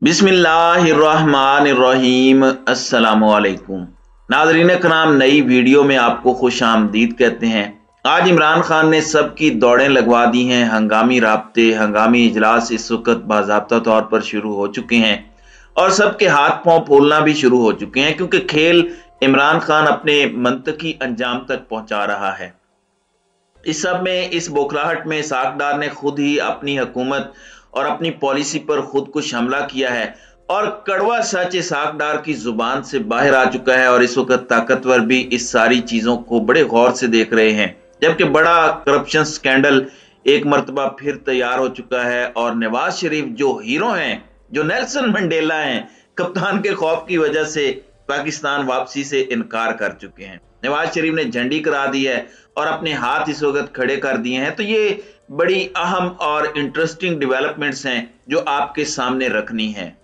बिस्मिल्लाहिर्रहमानिर्रहीम। अस्सलामुअलैकुम नाज़रीन कराम, नई वीडियो में आपको खुश आमदीद कहते हैं। आज इमरान खान ने सबकी दौड़ें लगवा दी हैं। हंगामी राब्ते, हंगामी इजलास इस वक्त बाज़ाब्ता तौर पर शुरू हो चुके हैं और सबके हाथ पांव फूलना भी शुरू हो चुके हैं, क्योंकि खेल इमरान खान अपने मंतकी अंजाम तक पहुंचा रहा है। इस सब में, इस बौखलाहट में इसाक डार ने खुद ही अपनी हुकूमत और अपनी पॉलिसी पर खुद कुछ हमला किया है और कड़वा सच इसाक डार की जुबान से बाहर आ चुका है और इस वक्त ताकतवर भी इस सारी चीजों को बड़े गौर से देख रहे हैं। जबकि बड़ा करप्शन स्कैंडल एक मर्तबा फिर तैयार हो चुका है और नवाज शरीफ जो हीरो हैं, जो नेल्सन मंडेला हैं, कप्तान के खौफ की वजह से पाकिस्तान वापसी से इनकार कर चुके हैं। नवाज शरीफ ने झंडी करा दी है और अपने हाथ इस वक्त खड़े कर दिए हैं। तो ये बड़ी अहम और इंटरेस्टिंग डेवलपमेंट्स हैं जो आपके सामने रखनी है।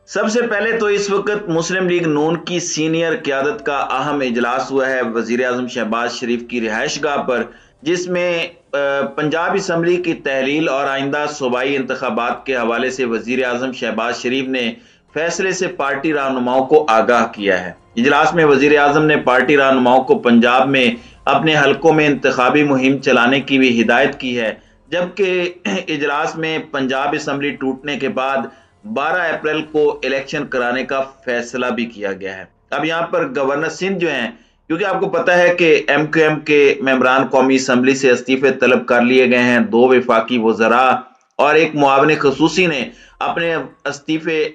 सबसे पहले तो इस वक्त मुस्लिम लीग नून की सीनियर क़यादत का अहम इजलास हुआ है वजीर आज़म शहबाज शरीफ की रिहाइशगाह पर, जिसमें पंजाब असम्बली की तहलील और आइंदा सूबाई इंतखाबात के हवाले से वजीर आज़म शहबाज शरीफ ने फैसले से पार्टी रहनुमाओं को आगाह किया है। इजलास में वजीर आज़म ने पार्टी रहनुमाओं को पंजाब में अपने हलकों में इंतखाबी मुहिम चलाने की भी हिदायत की है। जबकि इजलास में पंजाब असम्बली टूटने के बाद 12 अप्रैल को इलेक्शन कराने का फैसला भी किया गया है। अब यहाँ पर गवर्नर सिंध जो हैं, क्योंकि आपको पता है कि MQM के मेंबरान कौमी असम्बली से इस्तीफे तलब कर लिए गए हैं। 2 वफाकी वज़रा और एक मुआविन खसूसी ने अपने इस्तीफे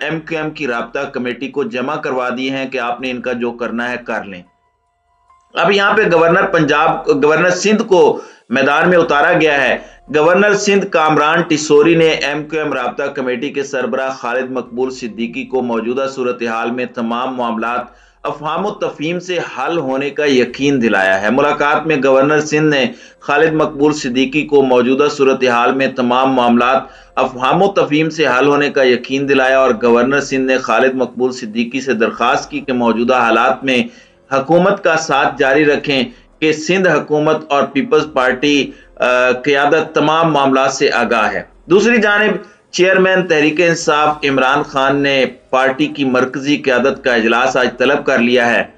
MQM की राब्ता कमेटी को जमा करवा दिए हैं कि आपने इनका जो करना है कर लें। अब यहाँ पे गवर्नर सिंध को मैदान में उतारा गया है। गवर्नर सिंध कामरान टिसोरी ने MQM राब्ता कमेटी के सरबराह खालिद मकबूल सिद्दीकी को मौजूदा सूरत हाल में तमाम मामलात अफहाम व तफहीम से हल होने का यकीन दिलाया है। मुलाकात में गवर्नर सिंध ने खालिद मकबूल सिद्दीकी को मौजूदा सूरत हाल में तमाम मामलात अफहाम व तफहीम से हल होने का यकीन दिलाया और गवर्नर सिंध ने खालिद मकबूल सिद्दीकी से दरख्वास्त की कि मौजूदा हालात में हुकूमत का साथ जारी रखें कि सिंध हुकूमत और पीपल्स पार्टी क़यादत तमाम मामलात से आगाह है। दूसरी जानिब चेयरमैन तहरीक इंसाफ इमरान खान ने पार्टी की मरकजी क़यादत का इजलास आज तलब कर लिया है।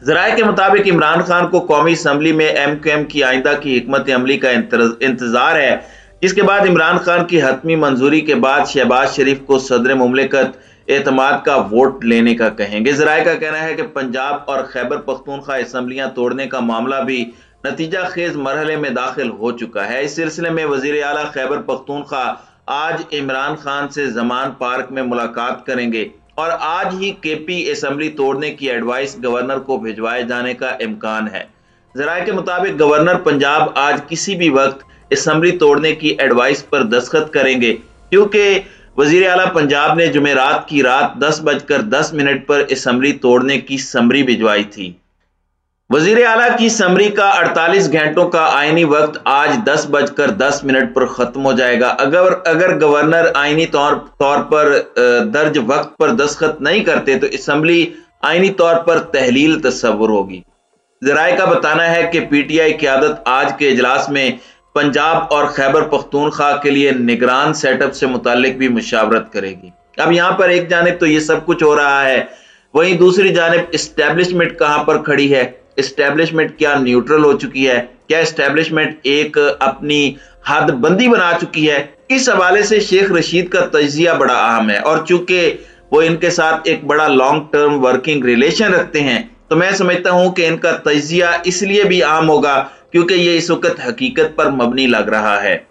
ज़राए के मुताबिक इमरान खान को कौमी असम्बली में MQM की आइंदा की हिकमत अमली का इंतजार है, जिसके बाद इमरान खान की हतमी मंजूरी के बाद शहबाज शरीफ को सदर मुमलिकत एतमाद का वोट लेने का कहेंगे। ज़राए का कहना है कि पंजाब और खैबर पख्तूनख्वा असम्बलियां तोड़ने का मामला भी नतीजा खेज मरहले में दाखिल हो चुका है। इस सिलसिले में वजीर आला खैबर पख्तूनख्वा आज इमरान खान से जमान पार्क में मुलाकात करेंगे और आज ही KP असम्बली तोड़ने की एडवाइस गवर्नर को भिजवाए जाने का इम्कान है। ज़राए के मुताबिक गवर्नर पंजाब आज किसी भी वक्त असम्बली तोड़ने की एडवाइस पर दस्तखत करेंगे, क्योंकि वजीर आला पंजाब ने जुमेरात की रात 10:10 पर असम्बली तोड़ने की समरी भिजवाई थी। वजीर आला की समरी का 48 घंटों का आईनी वक्त आज 10:10 पर खत्म हो जाएगा। अगर गवर्नर आईनी तौर पर दर्ज वक्त पर दस्तखत नहीं करते तो असम्बली आईनी तौर पर तहलील तस्वुर होगी। ज़राए का बताना है कि PTI क़यादत आज के इजलास में पंजाब और खैबर पख्तूनख्वा के लिए निगरान सेटअप से मुतालिक भी मुशावरत करेगी। अब यहाँ पर एक जानिब तो ये सब कुछ हो रहा है, वहीं दूसरी जानिब इस्टेब्लिशमेंट कहाँ पर खड़ी है। इस्टेब्लिशमेंट क्या न्यूट्रल हो चुकी है? क्या इस्टेब्लिशमेंट एक अपनी हद बंदी बना चुकी है? इस हवाले से शेख रशीद का तजिया बड़ा अहम है और चूंकि वो इनके साथ एक बड़ा लॉन्ग टर्म वर्किंग रिलेशन रखते हैं, तो मैं समझता हूं कि इनका तजिया इसलिए भी अहम होगा क्योंकि ये इस वक्त हकीकत पर मबनी लग रहा है।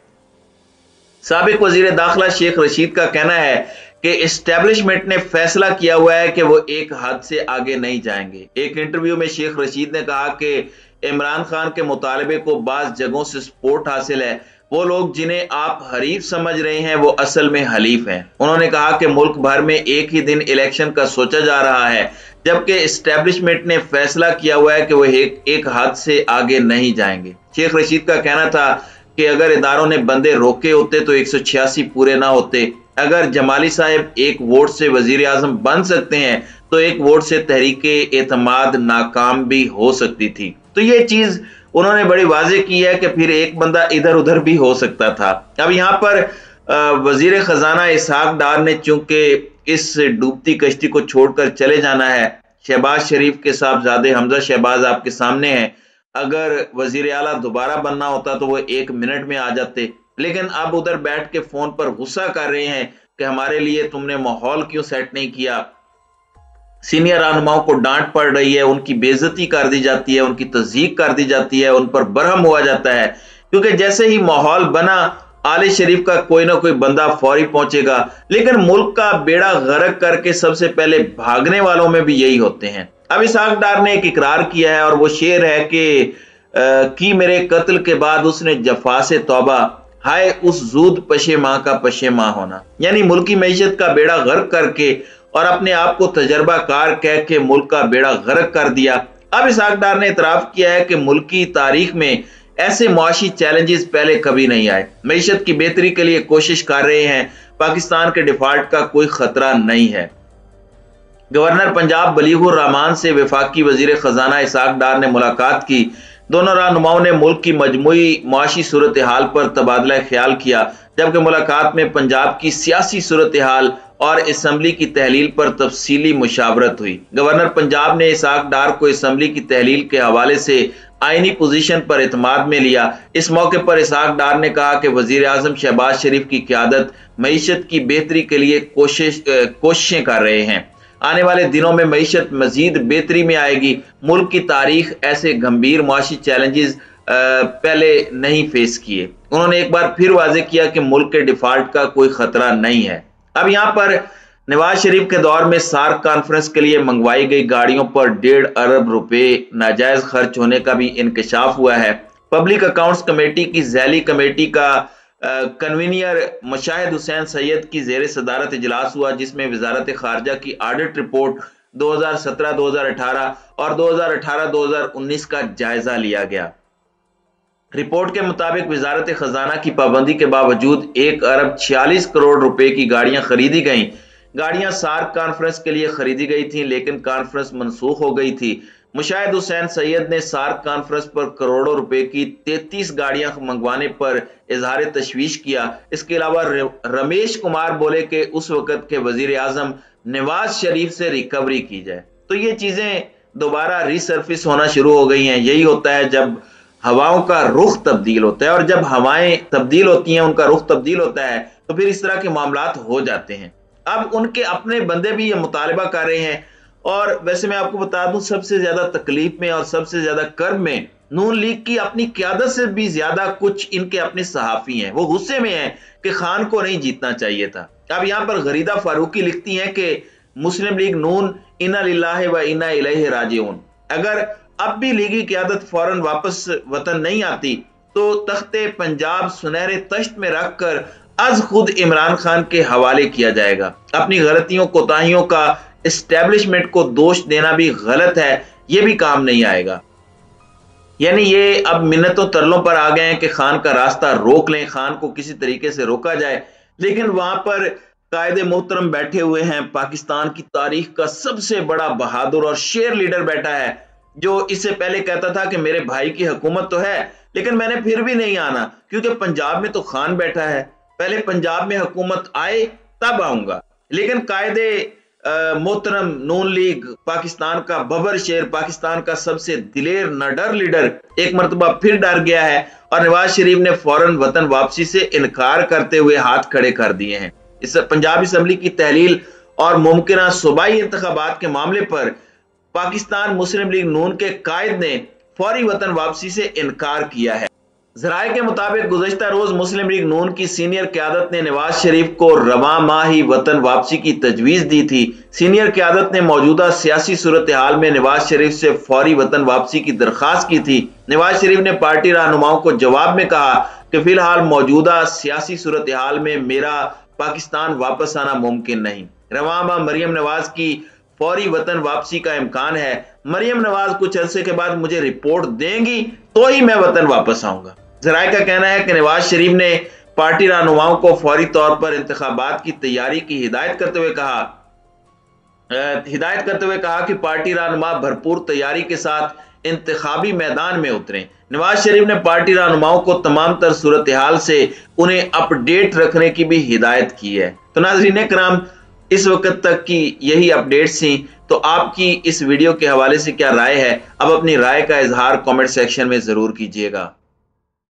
साबिक वजीर दाखिला शेख रशीद का कहना है कि इस्टेब्लिशमेंट ने फैसला किया हुआ है कि वो एक हद से आगे नहीं जाएंगे। एक इंटरव्यू में शेख रशीद ने कहा कि इमरान खान के मुतालबे को बाज जगहों से सपोर्ट हासिल है। वो लोग जिन्हें आप हरीफ समझ रहे हैं वो असल में हलीफ हैं। उन्होंने कहा कि मुल्क भर में एक ही दिन इलेक्शन का सोचा जा रहा है, जबकि इस्टेब्लिशमेंट ने फैसला किया हुआ है कि वो एक हद से आगे नहीं जाएंगे। शेख रशीद का कहना था कि अगर इदारों ने बंदे रोके होते तो 186 पूरे ना होते। अगर जमाली साहब एक वोट से वजीर आजम बन सकते हैं तो एक वोट से तहरीके एतमाद नाकाम भी हो सकती थी। तो ये चीज उन्होंने बड़ी वाजे की है कि फिर एक बंदा इधर उधर भी हो सकता था। अब यहाँ पर वजीर खजाना इसहाक डार ने चूंकि इस डूबती कश्ती को छोड़कर चले जाना है, शहबाज शरीफ के साहबजादे हमजा शहबाज आपके सामने हैं, अगर वजीर आला दोबारा बनना होता तो वो 1 मिनट में आ जाते, लेकिन अब उधर बैठ के फोन पर गुस्सा कर रहे हैं कि हमारे लिए तुमने माहौल क्यों सेट नहीं किया। सीनियर रहनुमाओं को डांट पड़ रही है, उनकी बेइज्जती कर दी जाती है, उनकी तज़यीक कर दी जाती है, उन पर बरहम हुआ जाता है, क्योंकि जैसे ही माहौल बना आले शरीफ का कोई ना कोई बंदा फौरी पहुंचेगा। लेकिन मुल्क का बेड़ा गर्क करके सबसे पहले भागने वालों में भी यही होते हैं। अब इसहाक डार ने एक इकरार किया है और वो शेर है कि मेरे कत्ल के बाद उसने जफा से तौबा, हाय उस जूद पशे माँ का पशे माँ होना। यानी मुल्की मईशत का बेड़ा गर्क करके और अपने आप को तजर्बा कार कह के मुल्क का बेड़ा गर्क कर दिया। अब इसहाक डार ने इतराफ किया है कि मुल्क की तारीख में ऐसे मुआशी चैलेंजेस पहले कभी नहीं आए, मईशत की बेहतरी के लिए कोशिश कर रहे हैं, पाकिस्तान के डिफॉल्ट का कोई खतरा नहीं है। गवर्नर पंजाब बलीगुर रहमान से वफाकी वजीर खजाना इसहाक डार ने मुलाकात की। दोनों रहनुमाओं ने मुल्क की मजमूई मुआशी सूरत हाल पर तबादला ख्याल किया, जबकि मुलाकात में पंजाब की सियासी सूरत हाल और असम्बली की तहलील पर तफसीली मुशावरत हुई। गवर्नर पंजाब ने इसहाक डार को असम्बली की तहलील के हवाले से आईनी पोजीशन पर एतमाद में लिया। इस मौके पर इसहाक डार ने कहा कि वजीर आजम शहबाज शरीफ की क़यादत मईशत की बेहतरी के लिए कोशिशें कर रहे हैं। आने वाले दिनों में मईशत मजीद बेहतरी में आएगी। मुल्क की तारीख ऐसे गंभीर मुआशी चैलेंजेस पहले नहीं फेस किए। उन्होंने एक बार फिर वाज़ेह किया कि मुल्क के डिफॉल्ट का कोई खतरा नहीं है। अब यहाँ पर नवाज शरीफ के दौर में सार्क कॉन्फ्रेंस के लिए मंगवाई गई गाड़ियों पर 1.5 अरब रुपए नाजायज खर्च होने का भी इंकशाफ हुआ है। पब्लिक अकाउंट्स कमेटी की झैली कमेटी का कन्वीनियर मुशाहिद हुसैन सैयद की जेर सदारत इजलास हुआ, जिसमें वजारत खारजा की ऑडिट रिपोर्ट 2017-2018 और 2018-2019 का जायजा लिया गया। रिपोर्ट के मुताबिक वजारत खजाना की पाबंदी के बावजूद 1 अरब 46 करोड़ रुपए की गाड़ियां खरीदी गईं। गाड़ियां सार्क कॉन्फ्रेंस के लिए खरीदी गई थी, लेकिन कॉन्फ्रेंस मनसूख हो गई थी। मुशाहिद हुसैन सैयद ने सार्क कॉन्फ्रेंस पर करोड़ों रुपए की 33 गाड़ियां मंगवाने पर इजहार तशवीश किया। इसके अलावा रमेश कुमार बोले कि उस वक्त के वजीर आजम नवाज शरीफ से रिकवरी की जाए। तो ये चीजें दोबारा रिसर्फिस होना शुरू हो गई हैं। यही होता है जब हवाओं का रुख तब्दील होता है, और जब हवाएं तब्दील होती हैं, उनका रुख तब्दील होता है, तो फिर इस तरह के मामलात हो जाते हैं। अब उनके अपने बंदे भी ये मुतालबा कर रहे हैं। और वैसे मैं आपको बता दूं, सबसे ज्यादा तकलीफ में और सबसे ज्यादा कर्ब में नून लीग की अपनी क्यादत से भी ज्यादा कुछ इनके अपने सहाफी हैं। वो गुस्से में हैं कि खान को नहीं जीतना चाहिए था। अब यहां पर गरीदा फारूकी लिखती हैं कि मुस्लिम लीग नून इन्ना लिल्लाहि व इन्ना इलैहि राजिऊन। अगर अब भी लीगी क्यादत फौरन वापस वतन नहीं आती तो तख्ते पंजाब सुनहरे तश्त में रखकर आज खुद इमरान खान के हवाले किया जाएगा। अपनी गलतियों कोताहियों का एस्टेब्लिशमेंट को दोष देना भी गलत है, ये भी काम नहीं आएगा। यानी ये अब मिन्नतों तरलों पर आ गए हैं कि खान का रास्ता रोक लें, खान को किसी तरीके से रोका जाए। लेकिन वहां पर कायदे मोहतरम बैठे हुए हैं, पाकिस्तान की तारीख का सबसे बड़ा बहादुर और शेर लीडर बैठा है, जो इससे पहले कहता था कि मेरे भाई की हुकूमत तो है लेकिन मैंने फिर भी नहीं आना, क्योंकि पंजाब में तो खान बैठा है, पहले पंजाब में हुकूमत आए तब आऊंगा। लेकिन कायदे मोहतरम नून लीग, पाकिस्तान का बबर शेर, पाकिस्तान का सबसे दिलेर नडर लीडर एक मरतबा फिर डर गया है और नवाज शरीफ ने फौरन वतन वापसी से इनकार करते हुए हाथ खड़े कर दिए हैं। इस पंजाब असम्बली की तहलील और मुमकिन सूबाई इंतखाबात के मामले पर पाकिस्तान मुस्लिम लीग नून के कायद ने फौरी वतन वापसी से इनकार किया है। जराए के मुताबिक गुज़श्ता रोज मुस्लिम लीग नून की सीनियर क़यादत ने नवाज शरीफ को रवां माह ही वतन वापसी की तजवीज़ दी थी। सीनियर क़यादत ने मौजूदा सियासी सूरत हाल में नवाज शरीफ से फौरी वतन वापसी की दरख्वास्त की थी। नवाज शरीफ ने पार्टी रहनुमाओं को जवाब में कहा कि फिलहाल मौजूदा सियासी सूरत हाल में मेरा पाकिस्तान वापस आना मुमकिन नहीं। रवां माह मरियम नवाज की फौरी वतन वापसी का इम्कान है। मरियम नवाज कुछ अरसे के बाद मुझे रिपोर्ट देंगी तो ही मैं वतन वापस आऊंगा। जराए का कहना है कि नवाज शरीफ ने पार्टी रहनुमाओं को फौरी तौर पर इंतखाबात की तैयारी की हिदायत करते हुए कहा कि पार्टी रहनुमा भरपूर तैयारी के साथ इंतखाबी मैदान में उतरें। नवाज शरीफ ने पार्टी रहनुमाओं को तमाम तर सूरत-ए-हाल से उन्हें अपडेट रखने की भी हिदायत की है। तो नाज़रीन कराम, इस वक्त तक की यही अपडेट्स थी। तो आपकी इस वीडियो के हवाले से क्या राय है? अब अपनी राय का इजहार कमेंट सेक्शन में जरूर कीजिएगा।